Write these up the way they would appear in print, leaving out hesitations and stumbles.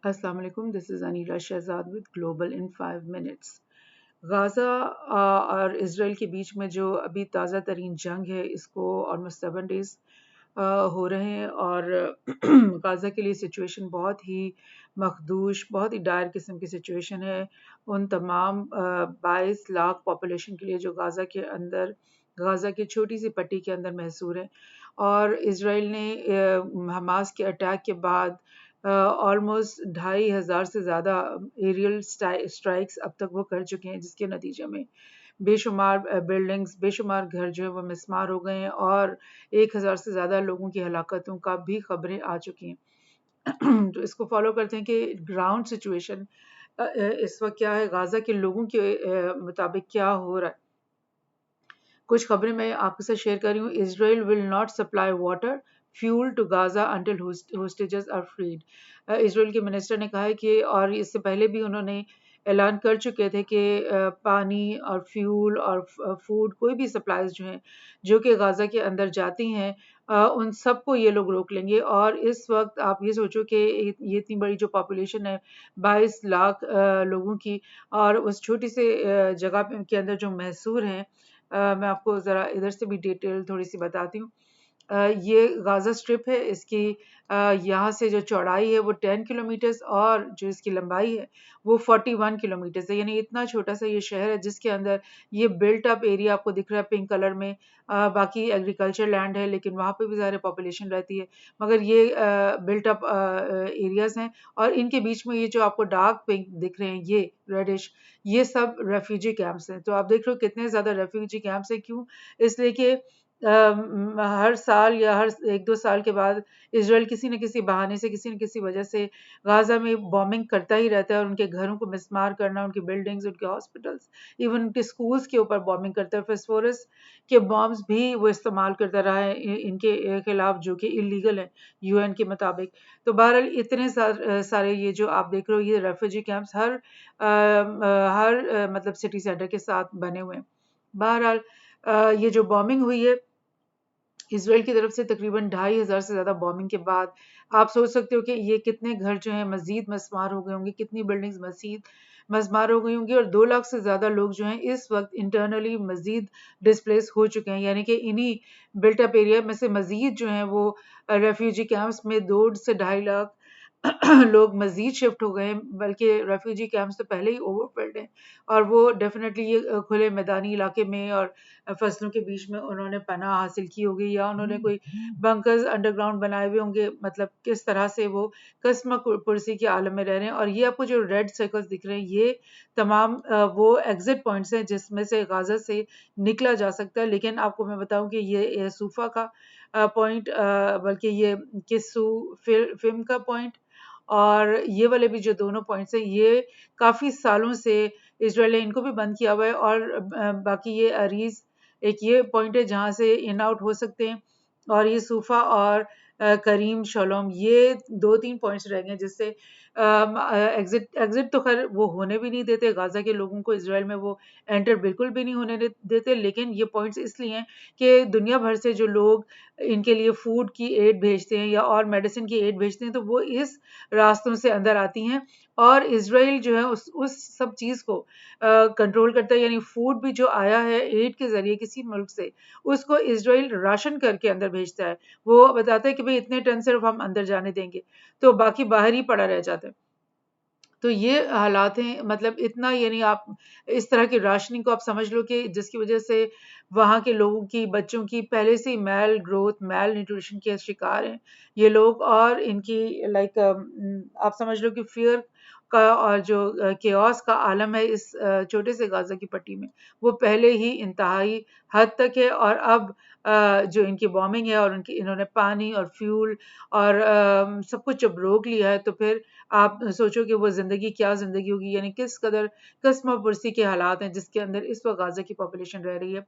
अस्सलाम वालेकुम, this is Aneela Shahzad with global in 5 minutes. Gaza और इसराइल के बीच में जो अभी ताज़ा तरीन जंग है, इसको ऑलमोस्ट 7 डेज़ हो रहे हैं और गाज़ा के लिए सिचुएशन बहुत ही मखदूश, बहुत ही डायर किस्म की सिचुएशन है। उन तमाम 22 लाख पॉपुलेशन के लिए जो गाज़ा की छोटी सी पट्टी के अंदर महसूर है। और इसराइल ने हमास के अटैक के बाद ऑलमोस्ट 2,500 से ज़्यादा एरियल स्ट्राइक्स अब तक वो कर चुके हैं, जिसके नतीजे में बेशुमार बिल्डिंग्स, बेशुमार घर जो है वो मिस्मार हो गए हैं और 1,000 से ज़्यादा लोगों की हलाकतों का भी खबरें आ चुकी हैं। तो इसको फॉलो करते हैं कि ग्राउंड सिचुएशन इस वक्त क्या है, गाज़ा के लोगों के मुताबिक क्या हो रहा है। कुछ खबरें मैं आपके साथ शेयर कर रही हूँ। Israel will not supply water fuel to Gaza until hostages are freed. Israel के मिनिस्टर ने कहा है कि, और इससे पहले भी उन्होंने ऐलान कर चुके थे कि पानी और फ्यूल और फूड, कोई भी सप्लाईज जो हैं जो कि गाजा के अंदर जाती हैं, उन सबको ये लोग रोक लेंगे। और इस वक्त आप ये सोचो कि ये इतनी बड़ी जो पॉपुलेशन है, 22 लाख लोगों की, और उस छोटी से जगह के अंदर जो महसूर हैं। मैं आपको ज़रा इधर से भी डिटेल थोड़ी सी बताती हूँ। ये गाज़ा स्ट्रिप है, इसकी यहाँ से जो चौड़ाई है वो 10 किलोमीटर्स और जो इसकी लंबाई है वो 41 किलोमीटर्स है। यानी इतना छोटा सा ये शहर है जिसके अंदर ये बिल्ट अप एरिया आपको दिख रहा है पिंक कलर में। बाकी एग्रीकल्चर लैंड है, लेकिन वहाँ पे भी ज़्यादा पॉपुलेशन रहती है, मगर ये बिल्ट अप एरियाज हैं। और इनके बीच में ये जो आपको डार्क पिंक दिख रहे हैं, ये रेडिश, ये सब रेफ्यूजी कैंप्स हैं। तो आप देख रहे हो कितने ज़्यादा रेफ्यूजी कैंप्स हैं। क्यों? इसलिए कि हर साल या हर 1-2 साल के बाद इज़राइल किसी न किसी बहाने से, किसी न किसी वजह से गाज़ा में बॉम्बिंग करता ही रहता है और उनके घरों को मिस्मार करना, उनकी बिल्डिंग्स, उनके हॉस्पिटल्स, इवन उनके स्कूल्स के ऊपर बॉम्बिंग करता है। फास्फोरस के बॉम्ब्स भी वो इस्तेमाल करता रहा है इनके खिलाफ, जो कि इलीगल है यूएन के मुताबिक। तो बहरहाल इतने सारे ये जो आप देख रहे हो, ये रेफ्यूजी कैंप्स हर मतलब सिटी सेंटर के साथ बने हुए हैं। बहरहाल ये जो बॉम्बिंग हुई है इसराइल की तरफ से, तकरीबन 2,500 से ज़्यादा बॉम्बिंग के बाद, आप सोच सकते हो कि ये कितने घर जो हैं मज़ीद मस्मार हो गए होंगे, कितनी बिल्डिंग्स मज़ीद मस्मार हो गई होंगी, और 2 लाख से ज़्यादा लोग जो हैं इस वक्त इंटरनली मज़ीद डिस्प्लेस हो चुके हैं। यानी कि इन्हीं बिल्ट अप एरिया में से मज़ीद जो हैं वो रेफ्यूजी कैंप्स में 2 से 2.5 लाख लोग मज़ीद शिफ्ट हो गए हैं, बल्कि रेफ्यूजी कैंप्स तो पहले ही ओवरफिल्ड हैं। और वो डेफिनेटली ये खुले मैदानी इलाके में और फसलों के बीच में उन्होंने पनाह हासिल की होगी, या उन्होंने कोई बंकर्स अंडरग्राउंड बनाए हुए होंगे। मतलब किस तरह से वो कस्म पुरसी के आलम में रह रहे हैं। और ये आपको जो रेड सर्कल्स दिख रहे हैं, ये तमाम वो एग्जिट पॉइंट्स हैं जिसमें से गाजा से निकला जा सकता है। लेकिन आपको मैं बताऊं कि ये सूफा का पॉइंट, बल्कि ये किस्सू फिल्म का पॉइंट, और ये वाले भी जो दोनों पॉइंट्स हैं, ये काफ़ी सालों से इसराइल ने इनको भी बंद किया हुआ है। और बाकी ये अरीज एक ये पॉइंट है जहाँ से इन आउट हो सकते हैं। और ये सूफा और करीम शलोम, ये 2-3 पॉइंट्स रह गए जिससे एग्जिट एग्जिट तो खैर वो होने भी नहीं देते गाजा के लोगों को। इसराइल में वो एंटर बिल्कुल भी नहीं होने देते। लेकिन ये पॉइंट्स इसलिए हैं कि दुनिया भर से जो लोग इनके लिए फूड की एड भेजते हैं या और मेडिसिन की एड भेजते हैं, तो वो इस रास्तों से अंदर आती हैं। और इसराइल जो है उस सब चीज़ को कंट्रोल करता है। यानी फूड भी जो आया है एड के ज़रिए किसी मुल्क से, उसको इसराइल राशन करके अंदर भेजता है। वो बताता है कि भई इतने टन सिर्फ़ हम अंदर जाने देंगे, तो बाकी बाहर ही पड़ा रह जाता है। तो ये हालात हैं, मतलब इतना, यानी आप इस तरह की राशनिंग को आप समझ लो कि जिसकी वजह से वहाँ के लोगों की, बच्चों की पहले से ही मैल ग्रोथ, मैल न्यूट्रिशन के शिकार हैं ये लोग। और इनकी लाइक आप समझ लो कि फियर का और जो केओस का आलम है इस छोटे से गाजा की पट्टी में, वो पहले ही इंतहाई हद तक है। और अब जो इनकी बॉम्बिंग है और उनकी, इन्होंने पानी और फ्यूल और सब कुछ जब रोक लिया है, तो फिर आप सोचो कि वो ज़िंदगी क्या ज़िंदगी होगी। यानी किस कदर कस्म पुरसी के हालात हैं जिसके अंदर इस वक्त गाजा की पॉपुलेशन रह रही है।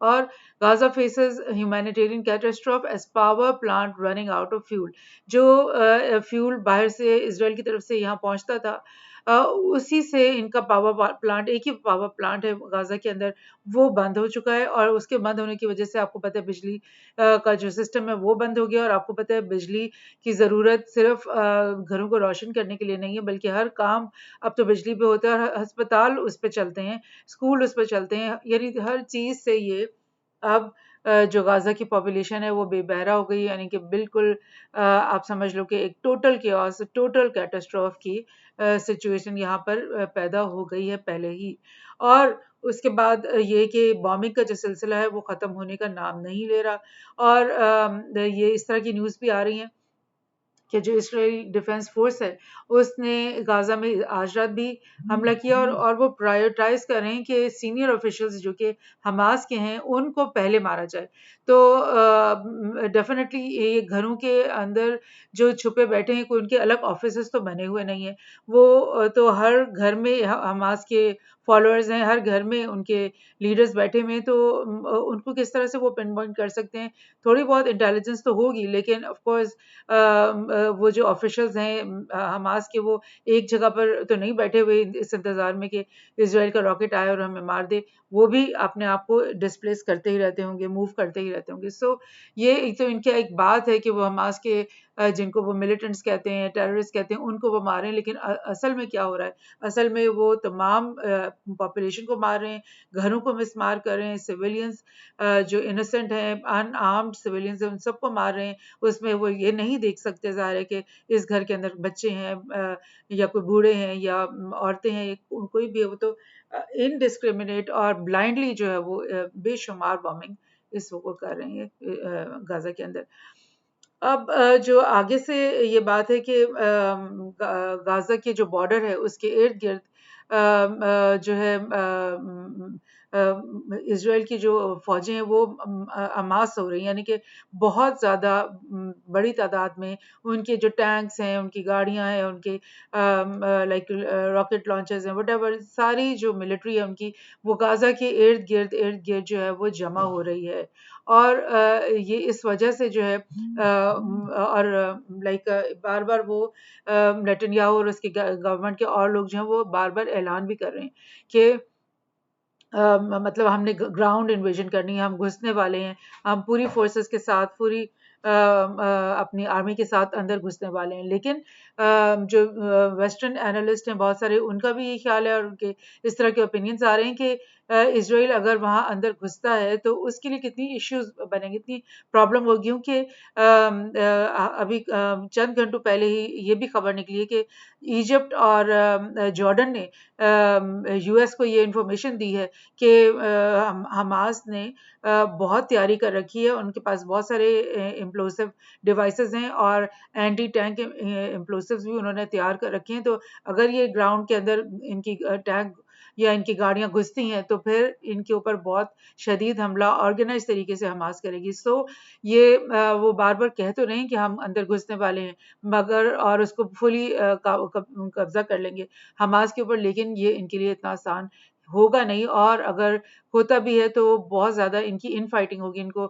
और Gaza faces humanitarian catastrophe as power plant running out of fuel. जो फ्यूल बाहर से इसराइल की तरफ से यहाँ पहुँचता था, उसी से इनका पावर प्लांट, एक ही पावर प्लांट है गाज़ा के अंदर, वो बंद हो चुका है। और उसके बंद होने की वजह से आपको पता है बिजली का जो सिस्टम है वो बंद हो गया। और आपको पता है बिजली की ज़रूरत सिर्फ घरों को रोशन करने के लिए नहीं है, बल्कि हर काम अब तो बिजली पे होता है, और अस्पताल उस पे चलते हैं, स्कूल उस पे चलते हैं, यानी हर चीज़ से ये अब जो गाज़ा की पॉपुलेशन है वो बेबहरा हो गई है, यानी कि बिल्कुल आप समझ लो कि एक टोटल केओस, टोटल कैटास्ट्रॉफ की सिचुएशन यहाँ पर पैदा हो गई है पहले ही। और उसके बाद ये कि बॉम्बिंग का जो सिलसिला है वो ख़त्म होने का नाम नहीं ले रहा। और ये इस तरह की न्यूज़ भी आ रही हैं कि जो इसराइली डिफेंस फोर्स है उसने गाजा में आज रात भी हमला किया, और वो प्रायोरिटाइज कर रहे हैं कि सीनियर ऑफिशियल्स जो कि हमास के हैं उनको पहले मारा जाए। तो डेफिनेटली ये घरों के अंदर जो छुपे बैठे हैं, कोई उनके अलग ऑफिस तो बने हुए नहीं है, वो तो हर घर में हमास के फॉलोअर्स हैं, हर घर में उनके लीडर्स बैठे हुए हैं, तो उनको किस तरह से वो पिन पॉइंट कर सकते हैं। थोड़ी बहुत इंटेलिजेंस तो होगी, लेकिन ऑफ कोर्स वो जो ऑफिशियल्स हैं हमास के, वो एक जगह पर तो नहीं बैठे हुए इस इंतजार में कि इसराइल का रॉकेट आए और हमें मार दे। वो भी अपने आप को डिस्प्लेस करते ही रहते होंगे, मूव करते ही रहते होंगे। सो ये एक तो इनकी एक बात है कि वो हमास के जिनको वो मिलिटेंट्स कहते हैं, टेररिस्ट कहते हैं, उनको वो मार रहे हैं, लेकिन असल में क्या हो रहा है? असल में वो तमाम पॉपुलेशन को मार रहे हैं, घरों को मिसमार कर रहे हैं, सिविलियंस जो इनोसेंट हैं, अनआर्म्ड सिविलियंस हैं, उन सबको मार रहे हैं। उसमें वो ये नहीं देख सकते ज़ाहिर है कि इस घर के अंदर बच्चे हैं या कोई बूढ़े हैं या औरतें हैं, कोई भी है, वो तो इनडिस्क्रिमिनेट और ब्लाइंडली जो है वो बेशुमार बॉम्बिंग इस वो कर रहे हैं गाजा के अंदर। अब जो आगे से ये बात है कि गाजा के जो बॉर्डर है उसके इर्द गिर्द जो है इसराइल की जो फौजें हैं वो अमास हो रही हैं, यानी कि बहुत ज़्यादा बड़ी तादाद में उनके जो टैंक्स हैं, उनकी गाड़ियां हैं, उनके लाइक रॉकेट लॉन्चर्स हैं, वट सारी जो मिलिट्री है उनकी, वो गाजा के इर्द गिर्द जो है वो जमा हो रही है। और ये इस वजह से जो है और लाइक बार बार वो नेतन्याहू और उसके गवर्नमेंट के और लोग जो हैं वो बार बार ऐलान भी कर रहे हैं कि मतलब हमने ग्राउंड इन्वेजन करनी है, हम घुसने वाले हैं, हम पूरी फोर्सेस के साथ, पूरी अपनी आर्मी के साथ अंदर घुसने वाले हैं। लेकिन जो वेस्टर्न एनालिस्ट हैं बहुत सारे, उनका भी ये ख्याल है और उनके इस तरह के ओपिनियंस आ रहे हैं कि इसराइल अगर वहाँ अंदर घुसता है तो उसके लिए कितनी इश्यूज बनेंगे, इतनी प्रॉब्लम होगी, क्योंकि अभी चंद घंटों पहले ही ये भी खबर निकली है कि इजिप्ट और जॉर्डन ने यूएस को ये इंफॉर्मेशन दी है कि हमास ने बहुत तैयारी कर रखी है, उनके पास बहुत सारे इम्प्लोसिव डिवाइसेस हैं और एंटी टैंक इम्प्लोसिव्स भी उन्होंने तैयार कर रखे हैं। तो अगर ये ग्राउंड के अंदर इनकी टैंक या इनकी गाड़ियां घुसती हैं तो फिर इनके ऊपर बहुत शदीद हमला ऑर्गेनाइज तरीके से हमास करेगी। सो ये वो बार बार कह तो रहे हैं कि हम अंदर घुसने वाले हैं, मगर और उसको फुली कब्जा कर लेंगे हमास के ऊपर, लेकिन ये इनके लिए इतना आसान होगा नहीं। और अगर होता भी है तो बहुत ज़्यादा इनकी इन फाइटिंग होगी, इनको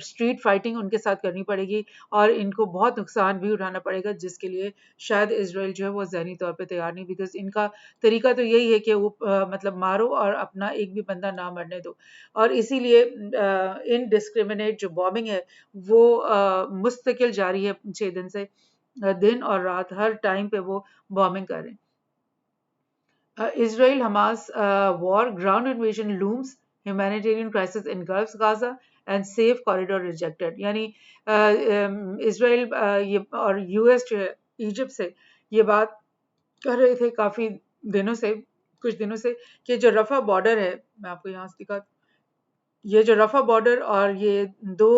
स्ट्रीट फाइटिंग उनके साथ करनी पड़ेगी और इनको बहुत नुकसान भी उठाना पड़ेगा, जिसके लिए शायद इसराइल जो है वो ज़हनी तौर पे तैयार नहीं, बिकॉज इनका तरीका तो यही है कि वो मतलब मारो और अपना एक भी बंदा ना मरने दो। और इसीलिए इनडिस्क्रिमिनेट जो बॉम्बिंग है वो मुस्तकिल जारी है 6 दिन से, दिन और रात हर टाइम पे वो बॉम्बिंग कर रहे हैं। Israel Hamas war, ground invasion looms, humanitarian crisis engulfs Gaza and safe corridor rejected। यानी इसराइल ये और यूएस जो है इजिप्ट से ये बात कर रहे थे काफी दिनों से, कुछ दिनों से, कि जो रफा बॉर्डर है, मैं आपको यहाँ से दिखा, ये जो रफा बॉर्डर और ये दो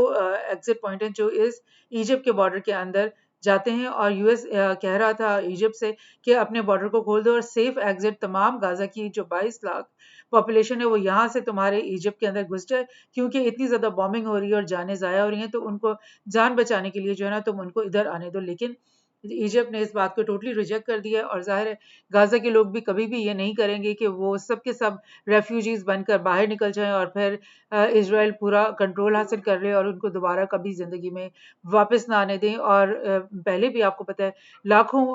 एग्जिट पॉइंट हैं जो इस इजिप्ट के बॉर्डर के अंदर जाते हैं, और यूएस कह रहा था इजिप्ट से कि अपने बॉर्डर को खोल दो और सेफ एग्जिट तमाम गाजा की जो 22 लाख पॉपुलेशन है वो यहाँ से तुम्हारे इजिप्ट के अंदर घुस जाए, क्योंकि इतनी ज़्यादा बॉम्बिंग हो रही है और जानें ज़ाया हो रही हैं, तो उनको जान बचाने के लिए जो है ना तुम उनको इधर आने दो। लेकिन इजिप्ट ने इस बात को टोटली रिजेक्ट कर दिया और ज़ाहिर है गाज़ा के लोग भी कभी भी ये नहीं करेंगे कि वो सब के सब रेफ्यूजीज़ बनकर बाहर निकल जाएँ और फिर इज़राइल पूरा कंट्रोल हासिल कर ले और उनको दोबारा कभी ज़िंदगी में वापस ना आने दें। और पहले भी आपको पता है लाखों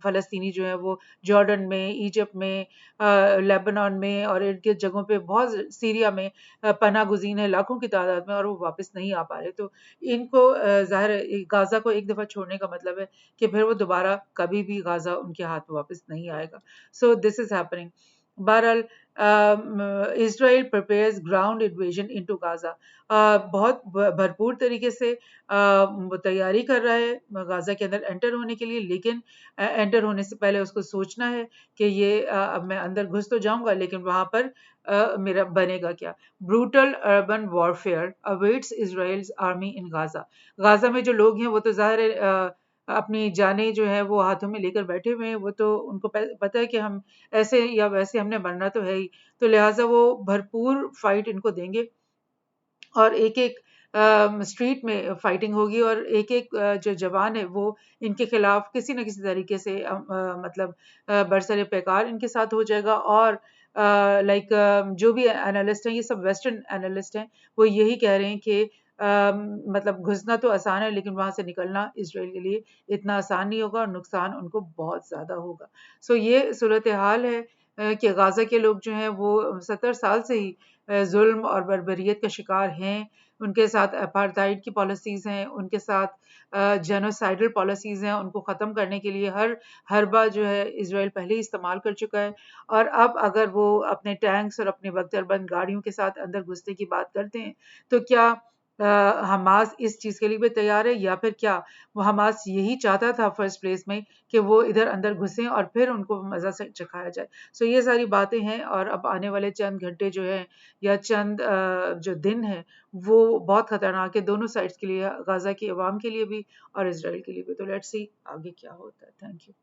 फ़लस्तीनी जो हैं वो जॉर्डन में, इजिप्ट में, लेबनान में और इर्द-गिर्द जगहों पे बहुत सीरिया में पनाह गुज़ीन है लाखों की तादाद में और वो वापस नहीं आ पा रहे। तो इनको ज़ाहिर है गाज़ा को एक दफ़ा छोड़ने का मतलब है कि फिर वो दोबारा कभी भी गाज़ा उनके हाथ में वापस नहीं आएगा। So this is happening. बहरहाल Israel prepares ground invasion into Gaza. बहुत भरपूर तरीके से वो तैयारी कर रहा है गाज़ा के अंदर एंटर होने के लिए, लेकिन एंटर होने से पहले उसको सोचना है कि ये अब मैं अंदर घुस तो जाऊँगा लेकिन वहाँ पर मेरा बनेगा क्या? Brutal urban warfare awaits Israel's army in Gaza. Gaza में जो लोग हैं वो तो ज़ाहिर है अपनी जानें जो है वो हाथों में लेकर बैठे हुए हैं। वो तो उनको पता है कि हम ऐसे या वैसे हमने मरना तो है ही, तो लिहाज़ा वो भरपूर फाइट इनको देंगे और एक-एक स्ट्रीट में फाइटिंग होगी और एक-एक जो जवान है वो इनके खिलाफ किसी न किसी तरीके से मतलब बरसरे पैकार इनके साथ हो जाएगा। और लाइक जो भी एनालिस्ट हैं ये सब वेस्टर्न एनालिस्ट हैं, वो यही कह रहे हैं कि मतलब घुसना तो आसान है लेकिन वहाँ से निकलना इज़राइल के लिए इतना आसान नहीं होगा और नुकसान उनको बहुत ज़्यादा होगा। सो ये सूरत हाल है कि गाज़ा के लोग जो हैं वो 70 साल से ही ज़ुल्म और बर्बरियत का शिकार हैं। उनके साथ अपार्थाइड की पॉलिसीज़ हैं, उनके साथ जेनोसाइडल पॉलिसीज़ हैं, उनको ख़त्म करने के लिए हर हरबा जो है इज़राइल पहले ही इस्तेमाल कर चुका है। और अब अगर वो अपने टैंक्स और अपने बख्तरबंद गाड़ियों के साथ अंदर घुसने की बात करते हैं, तो क्या हमास इस चीज़ के लिए भी तैयार है या फिर क्या वो हमास यही चाहता था फर्स्ट प्लेस में कि वो इधर अंदर घुसें और फिर उनको मज़ा से चखाया जाए। सो ये सारी बातें हैं और अब आने वाले चंद घंटे जो हैं या चंद जो दिन हैं वो बहुत ख़तरनाक है दोनों साइड्स के लिए, गाज़ा की अवाम के लिए भी और इज़राइल के लिए भी। तो लेट्स सी आगे क्या होता है। Thank you.